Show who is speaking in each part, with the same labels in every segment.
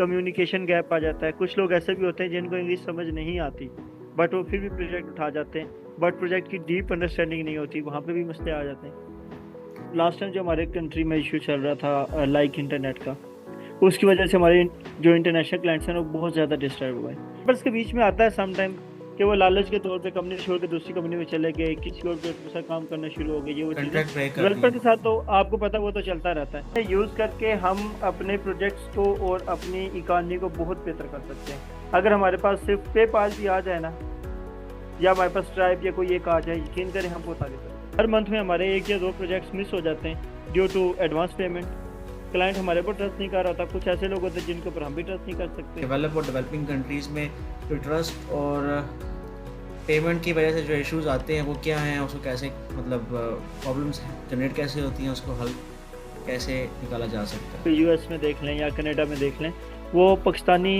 Speaker 1: Communication gap आ जाता है। कुछ लोग ऐसे भी होते हैं जिनको इंग्लिश समझ नहीं आती, बट वो फिर भी प्रोजेक्ट उठा जाते हैं, बट प्रोजेक्ट की डीप अंडरस्टैंडिंग नहीं होती, वहाँ पे भी मसले आ जाते हैं। लास्ट टाइम जो हमारे कंट्री में इशू चल रहा था लाइक इंटरनेट का, उसकी वजह से हमारे जो इंटरनेशनल क्लाइंट्स हैं वो बहुत ज़्यादा डिस्टर्ब हुआ है। पर इसके बीच में आता है सम टाइम कि वो लालच के तौर पे कंपनी छोड़ के दूसरी कंपनी में चले गए, किसी और प्रोजेक्ट के साथ काम करना शुरू हो गए, ये वो चीज़ें
Speaker 2: कंट्रैक्ट ब्रेक कर
Speaker 1: डेवलपर
Speaker 2: दिए।
Speaker 1: के साथ तो आपको पता है, वो तो चलता रहता है। यूज़ करके हम अपने प्रोजेक्ट्स को और अपनी इकॉनमी को बहुत बेहतर कर सकते हैं। अगर हमारे पास सिर्फ पेपाल भी आ जाए ना, या हमारे पास स्ट्राइप या कोई एक आ जाए, यकीन करें हम बहुत आगे सकते हैं। हर मंथ में हमारे 1 या 2 प्रोजेक्ट्स मिस हो जाते हैं due to advance payment. Client हमारे पर ट्रस्ट नहीं कर रहा था, कुछ ऐसे लोग होते हैं जिनके ऊपर हम भी ट्रस्ट नहीं कर सकते।
Speaker 2: डेवलप और डेवलपिंग कंट्रीज़ में जो ट्रस्ट और पेमेंट की वजह से जो इश्यूज आते हैं वो क्या हैं, उसको कैसे मतलब प्रॉब्लम्स जनरेट कैसे होती हैं, उसको हल कैसे निकाला जा सकता है।
Speaker 1: यूएस में देख लें या कनाडा में देख लें, वो पाकिस्तानी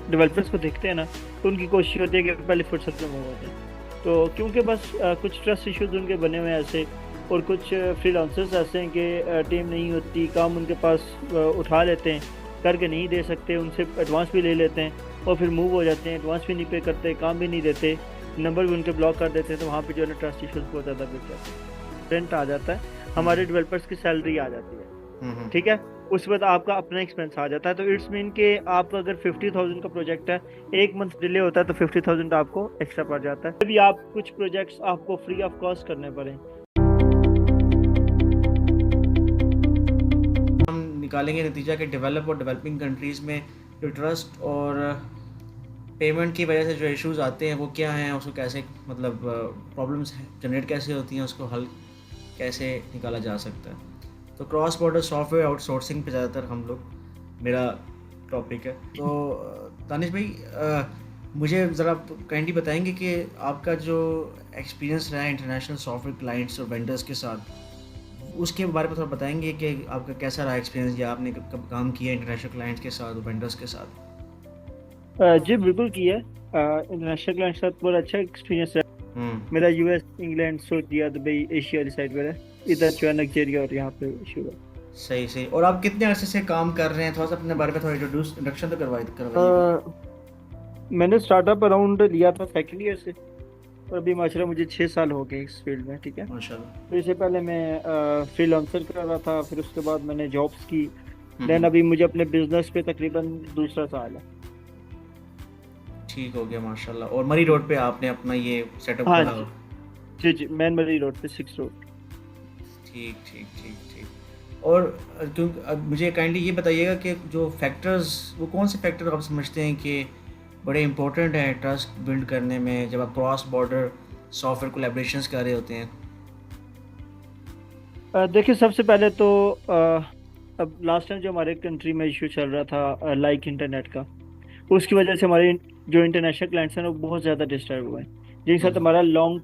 Speaker 1: डेवलपर्स को देखते हैं ना, तो उनकी कोशिश होती है कि पहले फुर्सत में मूव हो जाए। तो क्योंकि बस कुछ ट्रस्ट इश्यूज उनके बने हुए हैं ऐसे, और कुछ फ्रीलांसर्स ऐसे हैं कि टीम नहीं होती, काम उनके पास उठा लेते हैं, करके नहीं दे सकते, उनसे एडवांस भी ले लेते हैं और फिर मूव हो जाते हैं, एडवांस भी नहीं पे करते, काम भी नहीं देते, नंबर भी उनके ब्लॉक कर देते हैं। तो वहाँ पे जो है ना ट्रस्ट इश्यूज बहुत ज़्यादा बढ़ जाते हैं। रेंट आ जाता है, हमारे डेवलपर्स की सैलरी आ जाती है, ठीक है, उसके बाद आपका अपना एक्सपेंस आ जाता है। तो इट्स मीन कि आप अगर 50,000 का प्रोजेक्ट है, 1 मंथ डिले होता है तो 50,000 आपको एक्स्ट्रा पड़ जाता है। अभी आप कुछ प्रोजेक्ट्स आपको फ्री ऑफ कॉस्ट करने पड़े।
Speaker 2: हम निकालेंगे नतीजा कि डेवलप और डेवलपिंग कंट्रीज़ में जो ट्रस्ट और पेमेंट की वजह से जो इश्यूज आते हैं वो क्या हैं, उसको कैसे मतलब प्रॉब्लम्स जनरेट कैसे होती हैं, उसको हल कैसे निकाला जा सकता है। तो क्रॉस बॉर्डर सॉफ्टवेयर आउटसोर्सिंग पे ज़्यादातर हम लोग, मेरा टॉपिक है। तो दानिश भाई, मुझे ज़रा काइंडली बताएंगे कि आपका जो एक्सपीरियंस रहा है इंटरनेशनल सॉफ्टवेयर क्लाइंट्स और वेंडर्स के साथ, उसके बारे में थोड़ा बताएंगे कि आपका कैसा रहा एक्सपीरियंस, या आपने कब काम किया इंटरनेशनल क्लाइंट्स के साथ और वेंडर्स के साथ।
Speaker 1: जी बिल्कुल किया है। इंटरनेशनल क्लाइंट के साथ बहुत अच्छा एक्सपीरियंस है मेरा। यूएस, इंग्लैंड, सऊदीया, दुबई, एशिया वाली साइड पर है। इधर जो है नाइजीरिया और यहाँ पे इशू है।
Speaker 2: सही सही। और आप कितने अरसे से काम कर रहे हैं, थोड़ा सा अपने बारे में थोड़ा इंट्रोडक्शन तो करवाइए भी।
Speaker 1: अ, मैंने स्टार्टअप अराउंड लिया था सेकेंड ईयर से, और अभी माशाल्लाह मुझे 6 साल हो गए इस फील्ड में, ठीक है।
Speaker 2: माशाल्लाह।
Speaker 1: तो इससे पहले मैं फ्रीलांसर कर रहा था, फिर उसके बाद मैंने जॉब्स की। देन
Speaker 2: हम्म,
Speaker 1: अभी मुझे अपने बिजनेस पे तकरीबन दूसरा साल है।
Speaker 2: ठीक हो गया माशाल्लाह। और मरी रोड पे आपने अपना ये सेटअप
Speaker 1: हाँ
Speaker 2: खोला
Speaker 1: जी,
Speaker 2: हो।
Speaker 1: जी जी, मैन मरी रोड पे 6 रोड।
Speaker 2: ठीक ठीक ठीक ठीक। और मुझे काइंडली ये बताइएगा कि जो फैक्टर्स, वो कौन से फैक्टर आप समझते हैं कि बड़े इंपॉर्टेंट हैं ट्रस्ट बिल्ड करने में, जब आप क्रॉस बॉर्डर सॉफ्टवेयर कोलैबोरेशंस कर रहे होते हैं।
Speaker 1: देखिए सबसे पहले तो अब लास्ट टाइम जो हमारे कंट्री में इशू चल रहा था लाइक इंटरनेट का, उसकी वजह से हमारे जो इंटरनेशनल क्लाइंट्स हैं वो बहुत ज़्यादा डिस्टर्ब हुए हैं, जिनके साथ हमारा लॉन्ग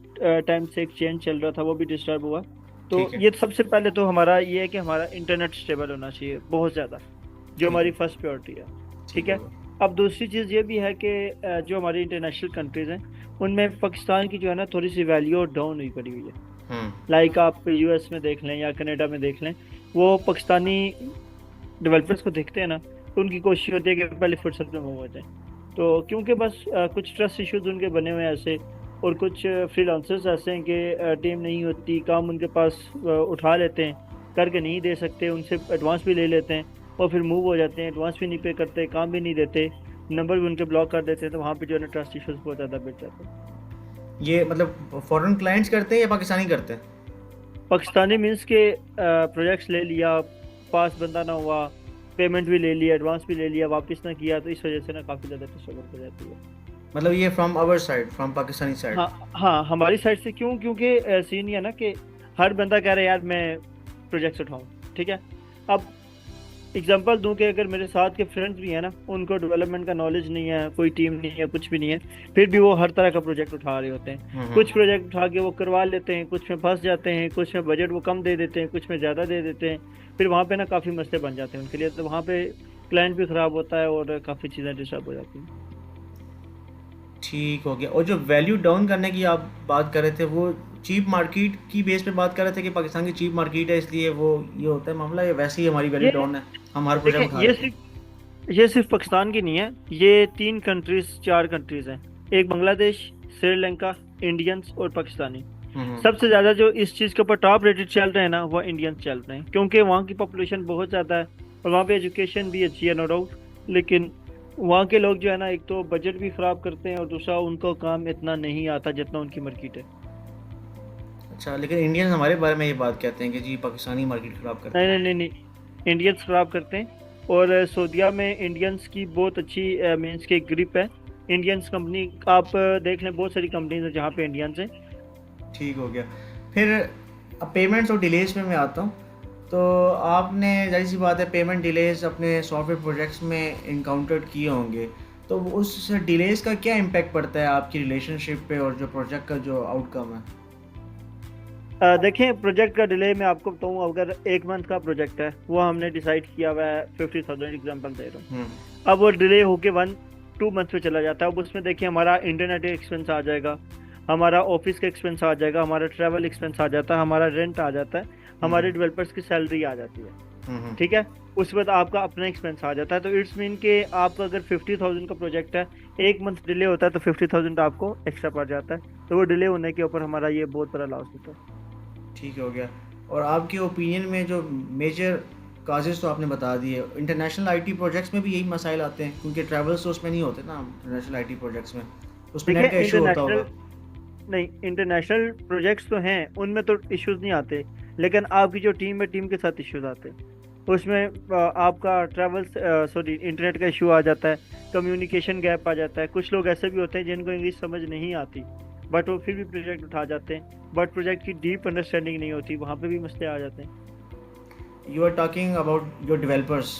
Speaker 1: टाइम से एक्सचेंज चल रहा था वो भी डिस्टर्ब हुआ। तो
Speaker 2: ठीक है।
Speaker 1: ये सबसे पहले तो हमारा ये है कि हमारा इंटरनेट स्टेबल होना चाहिए बहुत ज़्यादा, जो
Speaker 2: ठीक
Speaker 1: हमारी
Speaker 2: है।
Speaker 1: फर्स्ट प्रायोरिटी है, ठीक
Speaker 2: ठीक
Speaker 1: है।
Speaker 2: होगा।
Speaker 1: अब दूसरी चीज़ ये भी है कि जो हमारी इंटरनेशनल कंट्रीज़ हैं उनमें पाकिस्तान की जो है ना थोड़ी सी वैल्यू डाउन हुई पड़ी हुई है।
Speaker 2: हम्म।
Speaker 1: लाइक आप यूएस में देख लें या कनाडा में देख लें, वो पाकिस्तानी डेवलपर्स को देखते हैं ना, तो उनकी कोशिश होती है कि पहले फुर्सत में मूव हो जाए। तो क्योंकि बस कुछ ट्रस्ट इश्यूज उनके बने हुए हैं ऐसे, और कुछ फ्रीलांसर्स ऐसे हैं कि टीम नहीं होती, काम उनके पास उठा लेते हैं, करके नहीं दे सकते, उनसे एडवांस भी ले लेते हैं और फिर मूव हो जाते हैं, एडवांस भी नहीं पे करते, काम भी नहीं देते, नंबर भी उनके ब्लॉक कर देते हैं। तो वहाँ पे जो है ना ट्रस्ट इश्यूज बहुत ज़्यादा बढ़ जाते हैं।
Speaker 2: ये मतलब फॉरेन क्लाइंट्स करते हैं या पाकिस्तानी करते हैं।
Speaker 1: पाकिस्तानी मीन्स के प्रोजेक्ट्स ले लिया, पास बंदा ना हुआ, पेमेंट भी ले लिया, एडवांस भी ले लिया, वापस ना किया, तो इस वजह से ना काफ़ी ज़्यादा डिस्टर्बेंस हो जाती है।
Speaker 2: मतलब ये from our side, from Pakistani side.
Speaker 1: हाँ हाँ, हमारी साइड से क्यों, क्योंकि सीन ये है ना कि हर बंदा कह रहा है यार मैं प्रोजेक्ट्स उठाऊँ, ठीक है। अब एग्जांपल दूं कि अगर मेरे साथ के फ्रेंड्स भी हैं ना, उनको डेवलपमेंट का नॉलेज नहीं है, कोई टीम नहीं है, कुछ भी नहीं है, फिर भी वो हर तरह का प्रोजेक्ट उठा रहे होते हैं। कुछ प्रोजेक्ट उठा के वो करवा लेते हैं, कुछ में फंस जाते हैं, कुछ में बजट वो कम दे देते हैं, कुछ में ज़्यादा दे देते हैं, फिर वहाँ पे ना काफ़ी मसले बन जाते हैं उनके लिए। तो वहाँ पे क्लाइंट भी ख़राब होता है और काफ़ी चीज़ें डिस्टर्ब हो जाती हैं।
Speaker 2: ठीक हो गया। और जो वैल्यू डाउन करने की आप बात कर रहे थे, वो चीप मार्केट की बेस पे बात कर रहे थे कि पाकिस्तान की चीप मार्केट है इसलिए वो ये होता है मामला, या वैसे ही हमारी वैल्यू
Speaker 1: ये
Speaker 2: डाउन है, हम हर
Speaker 1: देखें,
Speaker 2: प्रोजेक्ट उठा रहे थे।
Speaker 1: ये सिर्फ पाकिस्तान की नहीं है, ये 3 कंट्रीज 4 कंट्रीज हैं। एक बांग्लादेश, श्रीलंका, इंडियंस और पाकिस्तानी।
Speaker 2: हम्म।
Speaker 1: सबसे ज़्यादा जो इस चीज़ के ऊपर टॉप रेटेड चल रहे हैं ना, वो इंडियंस चल रहे हैं, क्योंकि वहाँ की पॉपुलेशन बहुत ज़्यादा है और वहाँ पे एजुकेशन भी अच्छी है, नो डाउट। लेकिन वहाँ के लोग जो है ना, एक तो बजट भी खराब करते हैं और दूसरा उनको काम इतना नहीं आता जितना उनकी मार्केट है।
Speaker 2: अच्छा, लेकिन इंडियंस हमारे बारे में ये बात कहते हैं कि जी पाकिस्तानी मार्केट ख़राब करते
Speaker 1: नहीं
Speaker 2: हैं।
Speaker 1: नहीं नहीं नहीं, इंडियंस खराब करते हैं। और सऊदीया में इंडियंस की बहुत अच्छी मीन्स की ग्रिप है। इंडियंस कंपनी आप देख लें, बहुत सारी कंपनीज हैं जहाँ पे इंडियंस हैं।
Speaker 2: ठीक हो गया। फिर अब पेमेंट्स और डिलेज पे मैं आता हूँ। तो आपने जाहिर सी बात है पेमेंट डिलेज अपने सॉफ्टवेयर प्रोजेक्ट्स में इनकाउंटर किए होंगे। तो उस डिलेज का क्या इम्पैक्ट पड़ता है आपकी रिलेशनशिप पे और जो प्रोजेक्ट का जो आउटकम है?
Speaker 1: देखें, प्रोजेक्ट का डिले मैं आपको बताऊँ, अगर 1 मंथ का प्रोजेक्ट है, वो हमने डिसाइड किया हुआ है 50,000 एग्जाम्पल दे रहा हूँ।
Speaker 2: हम्म।
Speaker 1: अब वो डिले होके 1-2 मंथ पे चला जाता है। अब उसमें देखिए हमारा इंटरनेट एक्सपेंस आ जाएगा, हमारा ऑफिस का एक्सपेंस आ जाएगा, हमारा ट्रैवल एक्सपेंस आ जाता है, हमारा रेंट आ जाता है, हमारे
Speaker 2: हम्म।
Speaker 1: डेवलपर्स की सैलरी आ जाती है।
Speaker 2: हम्म।
Speaker 1: ठीक है। उसके बाद आपका अपना एक्सपेंस आ जाता है। तो इट्स मीन कि आपका अगर 50,000 का प्रोजेक्ट है, 1 मंथ डिले होता है तो 50,000 आपको एक्स्ट्रा पड़ जाता है। तो वो डिले होने के ऊपर हमारा ये बहुत बड़ा लॉस होता है।
Speaker 2: ठीक हो गया। और आपके ओपिनियन में जो मेजर काजेज़ तो आपने बता दिए, इंटरनेशनल आईटी प्रोजेक्ट्स में भी यही मसाइल आते हैं क्योंकि ट्रैवल्स तो उसमें नहीं होते ना, इंटरनेशनल आईटी प्रोजेक्ट्स में उसमें
Speaker 1: देखिए
Speaker 2: नेट का इशू होता होगा।
Speaker 1: इंटरनेशनल, नहीं, इंटरनेशनल प्रोजेक्ट्स तो हैं, उनमें तो इश्यूज नहीं आते। लेकिन आपकी जो टीम है, टीम के साथ इश्यूज आते हैं। उसमें आपका ट्रैवल, सॉरी, इंटरनेट का इशू आ जाता है, कम्युनिकेशन गैप आ जाता है। कुछ लोग ऐसे भी होते हैं जिनको इंग्लिश समझ नहीं आती, बट वो फिर भी प्रोजेक्ट उठा जाते हैं, बट प्रोजेक्ट की डीप अंडरस्टैंडिंग नहीं होती, वहाँ पे भी मसले आ जाते हैं।
Speaker 2: You are talking about your developers.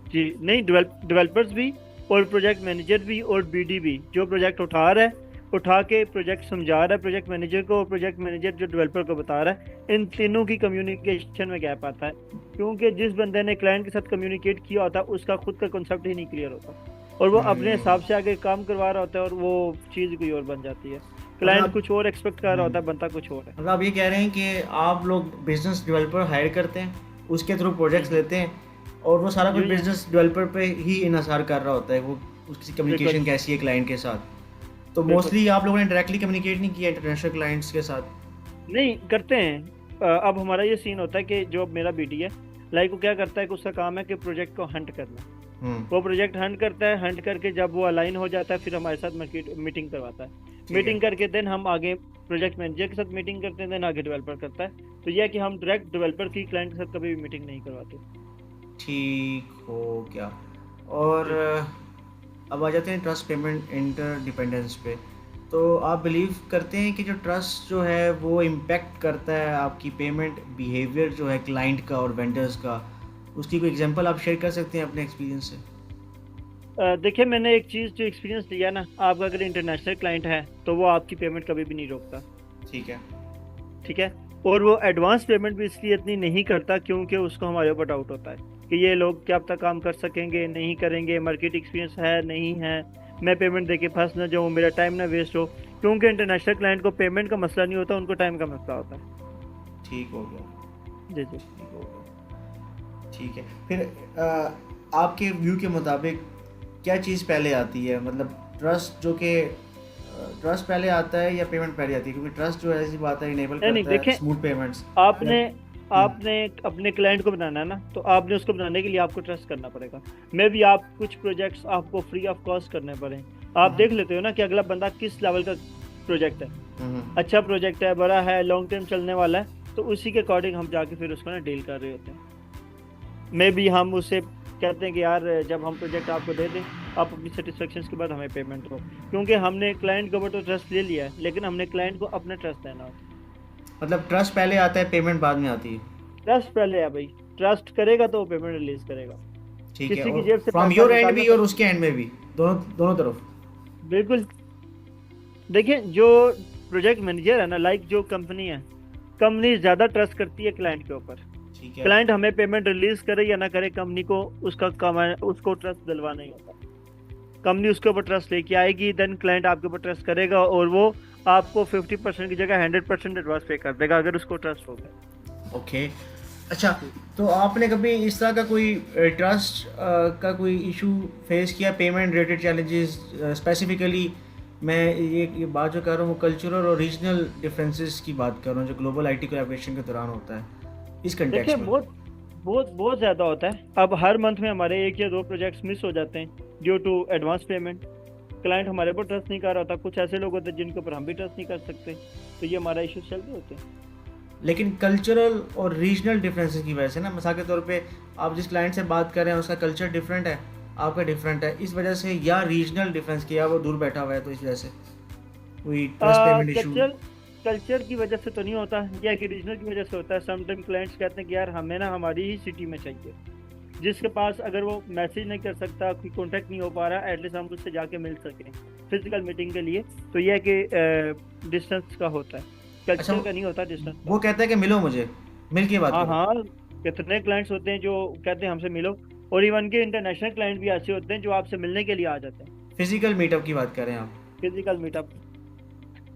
Speaker 1: जी नहीं, डेवलपर्स भी और प्रोजेक्ट मैनेजर भी और बीडी भी, जो प्रोजेक्ट उठा रहा है, उठा के प्रोजेक्ट समझा रहा है प्रोजेक्ट मैनेजर को, और प्रोजेक्ट मैनेजर जो डेवलपर को बता रहा है, इन तीनों की कम्युनिकेशन में गैप आता है। क्योंकि जिस बंदे ने क्लाइंट के साथ कम्युनिकेट किया होता है, उसका खुद का कॉन्सेप्ट ही नहीं क्लियर होता, और वो अपने हिसाब से आगे काम करवा रहा होता है, और वो चीज़ कोई और बन जाती है।
Speaker 2: मतलब
Speaker 1: क्लाइंट कुछ और एक्सपेक्ट कर रहा होता है, बनता कुछ और है।
Speaker 2: मतलब आप ये कह रहे हैं कि आप लोग बिजनेस डेवलपर हायर करते हैं, उसके थ्रू
Speaker 1: जी
Speaker 2: प्रोजेक्ट्स लेते हैं, और वो सारा कुछ
Speaker 1: जी जी,
Speaker 2: बिजनेस डेवलपर पे ही इन्हसार कर रहा होता है, वो उसकी
Speaker 1: बिल्कुल
Speaker 2: कम्युनिकेशन कैसी है क्लाइंट के साथ। तो
Speaker 1: बिल्कुल।
Speaker 2: मोस्टली आप लोगों ने डायरेक्टली कम्युनिकेट नहीं किया इंटरनेशनल क्लाइंट्स के साथ?
Speaker 1: नहीं करते हैं। अब हमारा ये सीन होता है कि जो मेरा बीडी है, लाइक वो क्या करता है कि उसका काम है कि प्रोजेक्ट को हंट करना।
Speaker 2: हम्म।
Speaker 1: वो प्रोजेक्ट हंट करता है, हंट करके जब वो अलाइन हो जाता है, फिर हमारे साथ मीटिंग करवाता है।
Speaker 2: ठीक है।
Speaker 1: मीटिंग करके देन हम आगे प्रोजेक्ट मैनेजर के साथ मीटिंग करते हैं, देन आगे डेवलपर करता है। तो यह है कि हम डायरेक्ट डेवलपर की क्लाइंट के साथ कभी भी मीटिंग नहीं करवाते।
Speaker 2: ठीक हो गया। और
Speaker 1: जी
Speaker 2: अब आ जाते हैं ट्रस्ट पेमेंट इंटरडिपेंडेंस पे। तो आप बिलीव करते हैं कि जो ट्रस्ट जो है वो इम्पेक्ट करता है आपकी पेमेंट बिहेवियर जो है क्लाइंट का और वेंडर्स का? उसकी कोई एग्जांपल आप शेयर कर सकते हैं अपने एक्सपीरियंस से?
Speaker 1: देखिए, मैंने एक चीज़ जो एक्सपीरियंस लिया ना, आपका अगर इंटरनेशनल क्लाइंट है तो वो आपकी पेमेंट कभी भी नहीं रोकता।
Speaker 2: ठीक है।
Speaker 1: ठीक है। और वो एडवांस पेमेंट भी इसलिए इतनी नहीं करता क्योंकि उसको हमारे ऊपर डाउट होता है कि ये लोग क्या अब तक काम कर सकेंगे, नहीं करेंगे, मार्केट एक्सपीरियंस है नहीं है, मैं पेमेंट देके फंस ना जाऊँ, मेरा टाइम ना वेस्ट हो। क्योंकि इंटरनेशनल क्लाइंट को पेमेंट का मसला नहीं होता, उनको टाइम का मसला होता है।
Speaker 2: ठीक हो गया।
Speaker 1: जी जी।
Speaker 2: ठीक हो गया। ठीक है। फिर आपके व्यू के मुताबिक क्या चीज़ पहले आती है, मतलब ट्रस्ट जो कि ट्रस्ट पहले आता है या पेमेंट पहले आती है? क्योंकि ट्रस्ट जो है ऐसी बात है इनेबल
Speaker 1: नहीं नहीं,
Speaker 2: करता है
Speaker 1: देखें,
Speaker 2: स्मूथ पेमेंट्स।
Speaker 1: आपने आपने अपने क्लाइंट को बनाना है ना, तो आपने उसको बनाने के लिए आपको ट्रस्ट करना पड़ेगा। मे भी आप कुछ प्रोजेक्ट्स आपको फ्री ऑफ कॉस्ट करने पड़े। आप देख लेते हो ना कि अगला बंदा किस लेवल का प्रोजेक्ट है। अच्छा प्रोजेक्ट है, बड़ा है, लॉन्ग टर्म चलने वाला है, तो उसी के अकॉर्डिंग हम जाके फिर उसको ना डील कर रहे होते हैं। मे भी हम उससे कहते हैं कि यार जब हम प्रोजेक्ट आपको दे दें, आप अपनी सेटिस्फेक्शन के बाद हमें पेमेंट दो। क्योंकि हमने क्लाइंट के ऊपर तो ट्रस्ट ले लिया है, लेकिन हमने क्लाइंट को अपना ट्रस्ट देना होता है।
Speaker 2: मतलब ट्रस्ट पहले आता है, पेमेंट बाद में आती है?
Speaker 1: ट्रस्ट पहले है भाई, ट्रस्ट करेगा तो वो पेमेंट रिलीज करेगा।
Speaker 2: ठीक है।
Speaker 1: किसी की
Speaker 2: और
Speaker 1: जेब से
Speaker 2: फ्रॉम
Speaker 1: पैसा
Speaker 2: योर एंड
Speaker 1: निकालना
Speaker 2: भी और
Speaker 1: पड़े।
Speaker 2: उसके एंड में भी, दोनों दोनों तरफ?
Speaker 1: बिल्कुल। देखिए, जो प्रोजेक्ट मैनेजर है ना, लाइक जो कंपनी है, कंपनी ज्यादा ट्रस्ट करती है क्लाइंट के ऊपर।
Speaker 2: ठीक है।
Speaker 1: क्लाइंट हमें पेमेंट रिलीज करे या ना करे, कंपनी को उसका उसको ट्रस्ट दिलवाना ही होता। कंपनी उसके ऊपर ट्रस्ट लेके आएगी, देन क्लाइंट आपके ऊपर ट्रस्ट करेगा, और वो आपको 50% की जगह 100% एडवांस पे कर देगा अगर उसको ट्रस्ट हो गया।
Speaker 2: ओके। अच्छा, तो आपने कभी इस तरह का कोई ट्रस्ट का कोई इशू फेस किया, पेमेंट रिलेटेड चैलेंजेस स्पेसिफिकली? मैं ये बात जो कर रहा हूँ वो कल्चरल और रीजनल डिफरेंसेस की बात कर रहा हूँ जो ग्लोबल आईटी कोलैबोरेशन के दौरान होता है इस
Speaker 1: देखिए
Speaker 2: कंटेक्स्ट में।
Speaker 1: बहुत बहुत बहुत ज़्यादा होता है। अब हर मंथ में हमारे एक या दो प्रोजेक्ट्स मिस हो जाते हैं due to advance payment. Client हमारे पर ट्रस्ट नहीं कर रहा होता, कुछ ऐसे लोग होते हैं जिनके ऊपर हम भी ट्रस्ट नहीं कर सकते, तो ये हमारा इशू चल रहे होते हैं।
Speaker 2: लेकिन कल्चरल और रीजनल डिफरेंसेस की वजह से ना, मिसाल के तौर पे आप जिस क्लाइंट से बात कर रहे हैं उसका कल्चर डिफरेंट है, आपका डिफरेंट है, इस वजह से, या रीजनल डिफरेंस की, या वो दूर बैठा हुआ है तो इस वजह से कोई trust payment issue?
Speaker 1: Culture culture की वजह से तो नहीं होता, या कि रीजनल की वजह से होता है। समटाइम क्लाइंट्स कहते हैं कि यार हमें ना हमारी ही सिटी में चाहिए, जिसके पास अगर वो मैसेज नहीं कर सकता, कोई कांटेक्ट नहीं हो पा रहा, एटलीस्ट हम उससे जाके मिल सकें फिजिकल मीटिंग के लिए। तो यह है कि डिस्टेंस का होता है,
Speaker 2: अच्छा,
Speaker 1: कल्चर का नहीं होता, डिस्टेंस का।
Speaker 2: वो कहता है कि मिलो मुझे, मिल के बात
Speaker 1: हाँ
Speaker 2: करो।
Speaker 1: हाँ, कितने क्लाइंट्स होते हैं जो कहते हैं हमसे मिलो, और इवन के इंटरनेशनल क्लाइंट भी ऐसे होते हैं जो आपसे मिलने के लिए आ जाते हैं।
Speaker 2: फिजिकल मीटअप की बात कर रहे हैं आप?
Speaker 1: Physical meetup.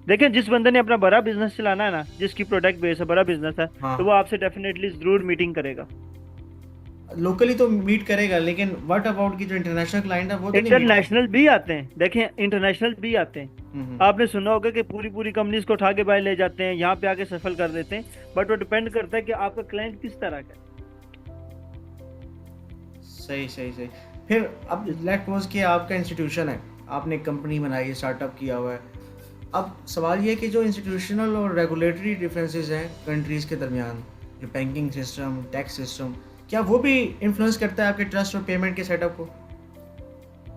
Speaker 1: देखिए जिस बंदे ने अपना बड़ा बिजनेस चलाना है ना, जिसकी प्रोडक्ट बेस है, बड़ा बिजनेस है, तो वो
Speaker 2: हाँ,
Speaker 1: आपसे डेफिनेटली जरूर मीटिंग करेगा।
Speaker 2: लोकली तो मीट करेगा, लेकिन व्हाट अबाउट की जो इंटरनेशनल क्लाइंट है वो तो नहीं मीट कर?
Speaker 1: इंटरनेशनल भी आते हैं, देखें इंटरनेशनल भी आते हैं।
Speaker 2: हम्म।
Speaker 1: आपने सुना होगा कि पूरी पूरी कंपनीज को उठा के बाहर ले जाते हैं, यहाँ पे आके सफल कर देते हैं, बट वो डिपेंड करता है कि आपका क्लाइंट किस तरह का
Speaker 2: सही सही सही। फिर अब
Speaker 1: है।
Speaker 2: लेट सपोज कि आपका इंस्टीट्यूशन है, आपने एक कंपनी बनाई है, स्टार्टअप किया हुआ है। अब सवाल ये है कि जो इंस्टीट्यूशनल और रेगुलेटरी डिफरेंसेस हैं कंट्रीज़ के दरमियान, जो बैंकिंग सिस्टम, टैक्स सिस्टम, क्या वो भी इन्फ्लुएंस करता है आपके ट्रस्ट और पेमेंट के सेटअप को?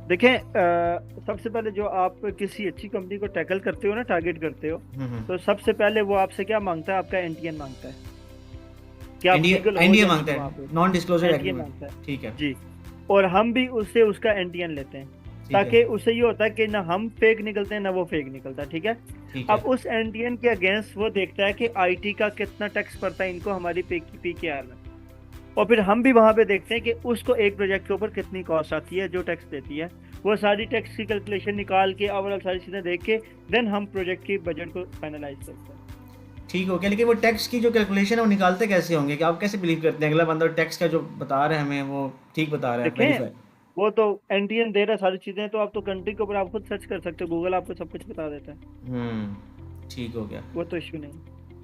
Speaker 1: देखें सबसे पहले जो आप किसी अच्छी कंपनी को टैकल करते हो ना, टारगेट करते हो,
Speaker 2: हम्म।
Speaker 1: तो सबसे पहले वो आपसे क्या मांगता है? आपका एनटीएन मांगता है कि आप लीगल
Speaker 2: एनडीए
Speaker 1: हो
Speaker 2: एनडीए
Speaker 1: या नहीं
Speaker 2: मांगता
Speaker 1: वहाँ
Speaker 2: है,
Speaker 1: पे।
Speaker 2: Non disclosure
Speaker 1: NTN
Speaker 2: agreement.
Speaker 1: मांगता है
Speaker 2: ठीक है।
Speaker 1: जी। और हम भी उससे उसका एनटीएन लेते हैं,
Speaker 2: ठीक है।
Speaker 1: ताकि उससे ये होता है कि ना हम फेक निकलते हैं ना वो फेक निकलता है, ठीक है।
Speaker 2: ठीक
Speaker 1: अब
Speaker 2: है।
Speaker 1: उस एनटीएन के अगेंस्ट वो देखता है कि आईटी का कितना टैक्स पड़ता है इनको हमारी पीकेआर में, और फिर हम भी वहां पे देखते हैं कि उसको एक प्रोजेक्ट के ऊपर कितनी कॉस्ट आती है जो टैक्स देती है। वो सारी टैक्स की कैलकुलेशन निकाल के ओवरऑल सारी चीजें देख के देन हम प्रोजेक्ट की बजट को फाइनलाइज करते हैं।
Speaker 2: ठीक हो गया, लेकिन वो टैक्स की जो कैलकुलेशन है वो निकालते कैसे होंगे? कि आप कैसे बिलीव करते हैं अगला बंदा टैक्स का जो बता रहे हैं हमें वो ठीक बता रहा है,
Speaker 1: देखें
Speaker 2: वेरीफाई?
Speaker 1: वो तो एनटीएन दे रहा है सारी चीजें, तो आप तो कंट्री के ऊपर आप खुद सर्च कर सकते हो, गूगल आपको सब कुछ बता देता है।
Speaker 2: ठीक हो गया।
Speaker 1: वो तो इश्यू नहीं।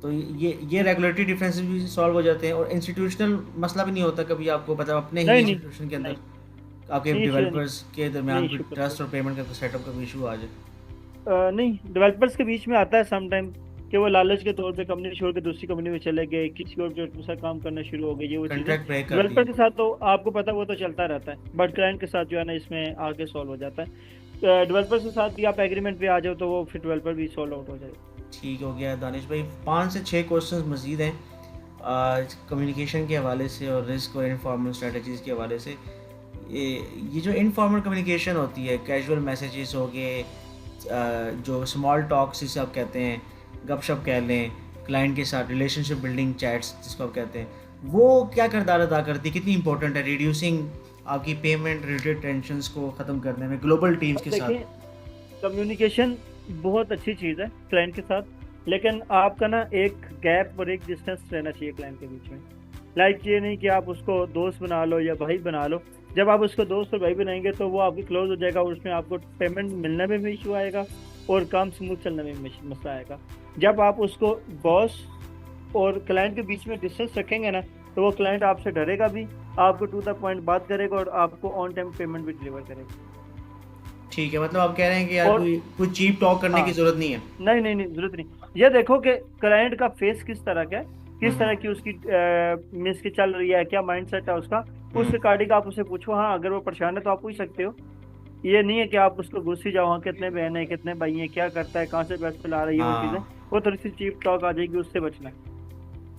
Speaker 2: तो ये रेगुलेटरी डिफरेंसेस भी सॉल्व हो जाते हैं, और इंस्टीट्यूशनल मसला भी नहीं होता कभी आपको पता अपने ही
Speaker 1: नहीं नहीं
Speaker 2: इंस्टीट्यूशन के
Speaker 1: नहीं
Speaker 2: अंदर आपके
Speaker 1: नहीं इशू नहीं,
Speaker 2: डेवलपर्स के
Speaker 1: नहीं
Speaker 2: दरमियान कोई
Speaker 1: इशू करते।
Speaker 2: ट्रस्ट और पेमेंट का सेटअप का कोई इशू आ जाए?
Speaker 1: नहीं, डेवलपर्स के बीच में आता है सम टाइम कि वो लालच के तौर पे कंपनी छोड़ के दूसरी कंपनी में चले गए, किसी और प्रोजेक्ट के साथ काम करना शुरू हो गए, ये वो चीज़ें
Speaker 2: कंट्रैक्ट ब्रेक कर
Speaker 1: डेवलपर
Speaker 2: दिए?
Speaker 1: के साथ तो आपको पता है वो तो चलता रहता है, बट क्लाइंट के साथ जो है ना इसमें आगे सॉल्व हो जाता है। डेवलपर के साथ भी आप एग्रीमेंट पे आ जाओ तो वो फिर डेवलपर भी सॉल्व आउट हो जाएगा।
Speaker 2: ठीक हो गया दानिश भाई। 5 से 6 क्वेश्चंस मज़ीद हैं कम्युनिकेशन के हवाले से और रिस्क और इनफॉर्मल स्ट्रेटजीज़ के हवाले से। ये जो इनफॉर्मल कम्युनिकेशन होती है, कैजुअल मैसेजेस हो गए, जो स्मॉल टॉक्स जिसे आप कहते हैं, गपशप कह लें क्लाइंट के साथ, रिलेशनशिप बिल्डिंग चैट्स जिसको आप कहते हैं, वो क्या किरदार अदा करती है, कितनी इंपॉर्टेंट है रिड्यूसिंग आपकी पेमेंट रिलेटेड टेंशन्स को ख़त्म करने में ग्लोबल टीम्स
Speaker 1: अब
Speaker 2: के
Speaker 1: देखिए
Speaker 2: साथ?
Speaker 1: कम्युनिकेशन बहुत अच्छी चीज़ है क्लाइंट के साथ, लेकिन आपका ना एक गैप और एक डिस्टेंस रहना चाहिए क्लाइंट के बीच में। लाइक ये नहीं कि आप उसको दोस्त बना लो या भाई बना लो। जब आप उसको दोस्त और भाई बनाएंगे तो वो आपके क्लोज हो जाएगा, और उसमें आपको पेमेंट मिलने में भी इशू आएगा और काम स्मूथ चलने में भी मसला आएगा। जब आप उसको बॉस और क्लाइंट के बीच में डिस्टेंस रखेंगे ना, तो वो क्लाइंट आपसे डरेगा भी, आपको टू द पॉइंट बात करेगा और आपको ऑन टाइम पेमेंट भी डिलीवर करेगा।
Speaker 2: ठीक है, मतलब आप कह रहे हैं कि यार
Speaker 1: और
Speaker 2: कोई कोई चीप टॉक करने की
Speaker 1: हाँ,
Speaker 2: ज़रूरत नहीं है।
Speaker 1: नहीं नहीं नहीं जरूरत नहीं। ये देखो कि क्लाइंट का फेस किस तरह का है, किस
Speaker 2: हम्म।
Speaker 1: तरह की उसकी मिस की चल रही है, क्या माइंडसेट है उसका, उस
Speaker 2: हम्म।
Speaker 1: रिगार्डिंग आप उसे पूछो। हाँ अगर वो परेशान है तो आप पूछ सकते हो। ये नहीं है कि आप उसको घुस ही जाओ, हाँ कितने बहन है, कितने भाई हैं, क्या करता है, कहाँ से पैसे ला रही है, वो चीज़ें,
Speaker 2: हाँ।
Speaker 1: वो थोड़ी सी चीप टॉक आ जाएगी, उससे बचना है।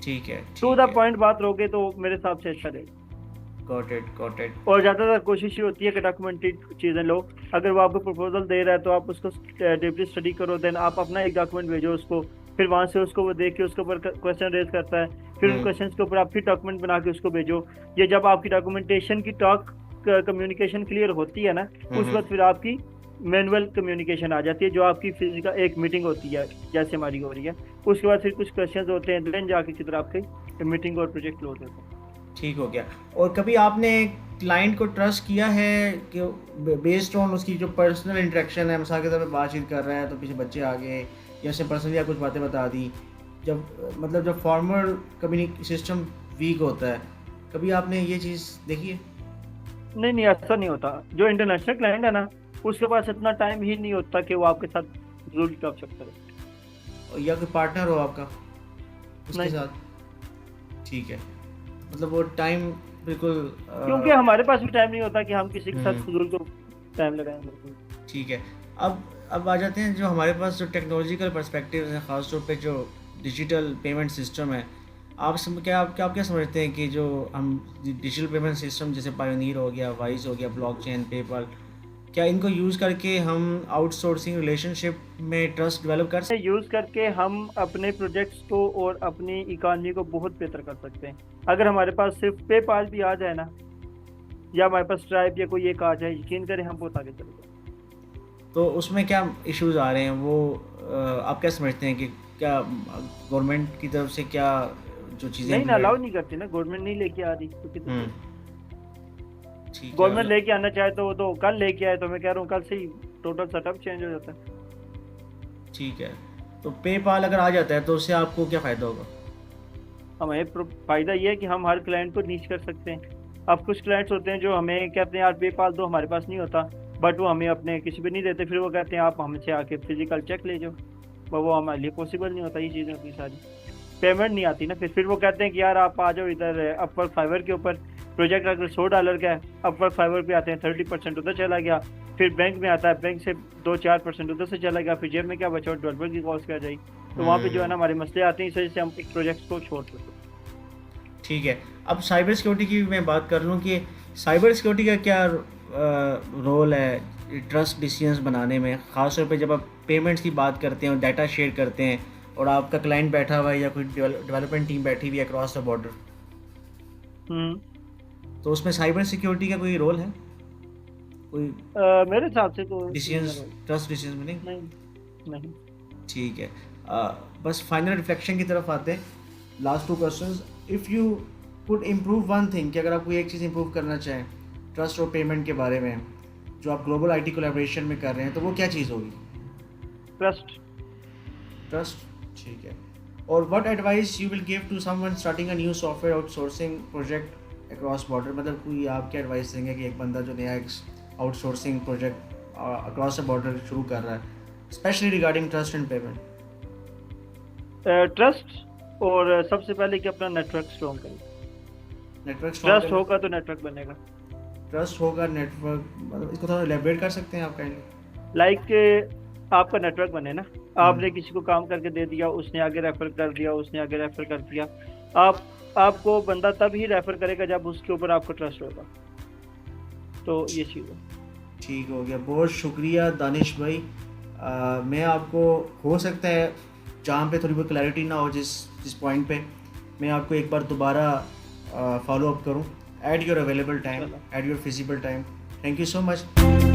Speaker 2: ठीक है।
Speaker 1: टू
Speaker 2: ठीक
Speaker 1: द
Speaker 2: है।
Speaker 1: पॉइंट बात रहोगे तो मेरे हिसाब से अच्छा रहेगा।
Speaker 2: Got it, got it.
Speaker 1: और ज़्यादातर कोशिश ये होती है कि डॉक्यूमेंटेड चीज़ें लो। अगर वो आपको प्रपोजल दे रहा है तो आप उसको डीपली स्टडी करो, देन आप अपना एक डॉक्यूमेंट भेजो उसको, फिर वहाँ से उसको वो देख के उसके ऊपर क्वेश्चन रेज करता है, फिर उन क्वेश्चन के ऊपर आप फिर डॉक्यूमेंट बना के उसको भेजो। ये जब आपकी डॉक्यूमेंटेशन की टॉक कम्युनिकेशन क्लियर होती है ना, उस वक्त फिर आपकी मैनुअल कम्युनिकेशन आ जाती है, जो आपकी फिजिकल एक मीटिंग होती है जैसे हमारी हो रही है। उसके बाद फिर कुछ क्वेश्चन होते हैं, देन जाके किधर आपकी मीटिंग और प्रोजेक्ट क्लोज होता है।
Speaker 2: ठीक हो गया। और कभी आपने क्लाइंट को ट्रस्ट किया है कि बेस्ड ऑन उसकी जो पर्सनल इंटरेक्शन है, मिसाल के तौर पे बातचीत कर रहा है तो पीछे बच्चे आ गए या उसने पर्सनली कुछ बातें बता दी, जब फॉर्मल कम्युनिक सिस्टम वीक होता है, कभी आपने ये चीज़ देखी है?
Speaker 1: नहीं नहीं, ऐसा नहीं होता। जो इंटरनेशनल क्लाइंट है ना, उसके पास इतना टाइम ही नहीं होता कि वो आपके साथ जरूर गपशप करे।
Speaker 2: या कोई पार्टनर हो आपका उसके
Speaker 1: नहीं,
Speaker 2: साथ? ठीक है, मतलब वो टाइम बिल्कुल
Speaker 1: क्योंकि हमारे पास भी टाइम नहीं होता कि हम किसी के साथ
Speaker 2: हम्म,
Speaker 1: फजूल को टाइम लगाएं। बिल्कुल।
Speaker 2: ठीक है। अब आ जाते हैं जो हमारे पास जो टेक्नोलॉजिकल पर्सपेक्टिव है, ख़ासतौर पे जो डिजिटल पेमेंट सिस्टम है। आप क्या समझते हैं कि जो हम डिजिटल पेमेंट सिस्टम जैसे पायोनीर हो गया, वाइज हो गया, ब्लॉकचेन, पेपल, क्या इनको यूज़ करके हम आउटसोर्सिंग रिलेशनशिप में ट्रस्ट डेवलप कर सकते
Speaker 1: यूज करके हम अपने प्रोजेक्ट्स को और अपनी इकॉनमी को बहुत बेहतर कर सकते हैं। अगर हमारे पास सिर्फ पेपाल भी आ जाए ना, या हमारे पास स्ट्राइप या कोई एक आ जाए, यकीन करें हम बहुत आगे चले जाएंगे।
Speaker 2: हैं? तो उसमें क्या इश्यूज़ आ रहे हैं वो आप क्या समझते हैं कि क्या गवर्नमेंट की तरफ से क्या जो चीज़ें
Speaker 1: नहीं ना, अलाउ
Speaker 2: इम्प्लीमेंट?
Speaker 1: नहीं करती ना, गवर्नमेंट नहीं लेके आ रही तो किधर से?
Speaker 2: ठीक है,
Speaker 1: गवर्नमेंट लेके आना चाहे तो वो तो कल लेके आए, तो मैं कह रहा हूँ कल से ही टोटल सेटअप चेंज हो जाता है।
Speaker 2: ठीक है। तो पेपाल अगर आ जाता है तो उससे आपको क्या फ़ायदा होगा?
Speaker 1: फायदा ये है कि हम हर क्लाइंट को नीच कर सकते हैं। अब कुछ क्लाइंट्स होते हैं जो हमें कहते हैं यार पेपाल दो, हमारे पास नहीं होता, बट वो हमें अपने किसी पे नहीं देते, फिर वो कहते हैं आप हमसे आके फिजिकल चेक ले जाओ। पर वो हमारे लिए पॉसिबल नहीं होता, ये चीज़ें होती सारी, पेमेंट नहीं आती ना। फिर वो कहते हैं कि यार आप आ जाओ इधर अपवर्क फाइवर के ऊपर, प्रोजेक्ट अगर $100 का है, अपवर्क फाइवर पे आते हैं 30% उधर चला गया, फिर बैंक में आता है, बैंक से 2-4% उधर से चला गया, फिर जेब में क्या बचा, डेवलपर की कॉस्ट क्या जाएगी। तो वहाँ पे जो है ना हमारे मसले आते हैं, इस वजह से हम एक प्रोजेक्ट को छोड़ देते हैं।
Speaker 2: ठीक है। अब साइबर सिक्योरिटी की मैं बात कर लूँ कि साइबर सिक्योरिटी का क्या रोल है ट्रस्ट डिसीजंस बनाने में, ख़ास तौर पे जब आप पेमेंट्स की बात करते हैं और डाटा शेयर करते हैं और आपका क्लाइंट बैठा हुआ है या कोई डेवलपमेंट टीम बैठी हुई है अक्रॉस द बॉर्डर,
Speaker 1: हम्म।
Speaker 2: तो उसमें साइबर सिक्योरिटी का कोई रोल है? कोई
Speaker 1: मेरे हिसाब से तो नहीं है
Speaker 2: डिसीजंस,
Speaker 1: रोल।
Speaker 2: ट्रस्ट डिसीजंस में नहीं?
Speaker 1: नहीं नहीं।
Speaker 2: ठीक है। बस फाइनल रिफ्लेक्शन की तरफ आते हैं। Last 2 questions. If you could improve one thing, कि अगर आप कोई एक चीज़ इम्प्रूव करना चाहें ट्रस्ट और पेमेंट के बारे में जो आप ग्लोबल आईटी कोलैबोरेशन में कर रहे हैं, तो वो क्या चीज़ होगी?
Speaker 1: ट्रस्ट।
Speaker 2: ट्रस्ट। ठीक है। और what advice you will give to someone starting a new software outsourcing project across border, मतलब कोई आप क्या एडवाइस देंगे कि एक बंदा जो नया एक outsourcing project across the border शुरू कर रहा है, specially regarding trust and payment?
Speaker 1: Trust, और सबसे पहले कि अपना नेटवर्क स्ट्रॉन्ग करें।
Speaker 2: Network
Speaker 1: trust
Speaker 2: strong.
Speaker 1: होगा तो नेटवर्क बनेगा।
Speaker 2: ट्रस्ट होगा, नेटवर्क, मतलब इसको थोड़ा एलेबरेट कर सकते हैं आप काइंडली?
Speaker 1: लाइक आपका नेटवर्क बने ना, आपने किसी को काम करके दे दिया, उसने आगे रेफर कर दिया, उसने आगे रेफर कर दिया। आप आपको बंदा तब ही रेफर करेगा जब उसके ऊपर आपको ट्रस्ट होगा। तो ये चीज़ है।
Speaker 2: ठीक हो गया, बहुत शुक्रिया दानिश भाई। मैं आपको हो सकता है जहाँ पे थोड़ी बहुत क्लैरिटी ना हो, जिस जिस पॉइंट पे, मैं आपको एक बार दोबारा फॉलो अप करूँ एट योर अवेलेबल टाइम,
Speaker 1: चलो।
Speaker 2: At your feasible time. Thank you so much.